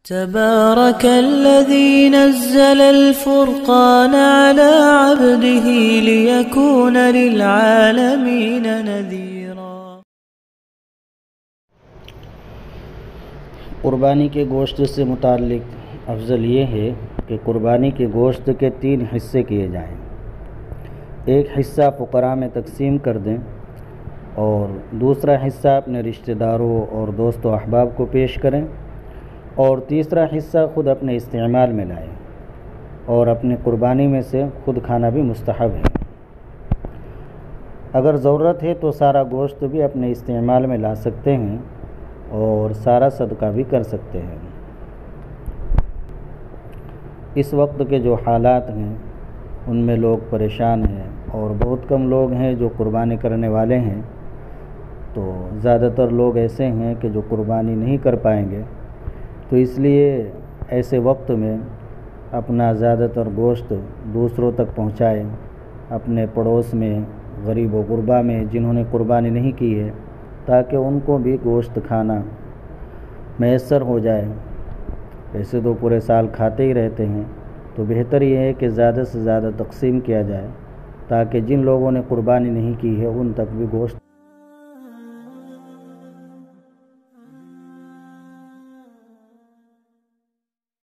تبارك الذي نزل الفرقان على عبده ليكون للعالمين نذيرا۔ قربانی کے گوشت سے متعلق افضل یہ ہے کہ قربانی کے گوشت کے 3 حصے کیے جائیں۔ ایک حصہ فقراء میں تقسیم کر دیں اور دوسرا حصہ اپنے رشتہ داروں اور دوست و احباب کو پیش کریں، اور تیسرا حصہ خود اپنے استعمال میں لائیں، اور اپنی قربانی میں سے خود کھانا بھی مستحب ہے۔ اگر ضرورت ہے تو سارا گوشت بھی اپنے استعمال میں لا سکتے ہیں اور سارا صدقہ بھی کر سکتے ہیں۔ اس وقت کے جو حالات ہیں ان میں لوگ پریشان ہیں اور بہت کم لوگ ہیں جو قربانی کرنے والے ہیں، تو زیادہ تر لوگ ایسے ہیں کہ جو قربانی نہیں کر پائیں گے، تو اس لیے ایسے وقت میں اپنا زیادہ تر گوشت دوسروں تک پہنچائیں، اپنے پڑوس میں، غریب و غربا میں جنہوں نے قربانی نہیں کی ہے، تاکہ ان کو بھی گوشت کھانا میسر ہو جائے۔ ویسے تو پورے سال کھاتے ہی رہتے ہیں، تو بہتر یہ ہے کہ زیادہ سے زیادہ تقسیم کیا جائے، تاکہ جن لوگوں نے قربانی نہیں کی ہے ان تک بھی گوشت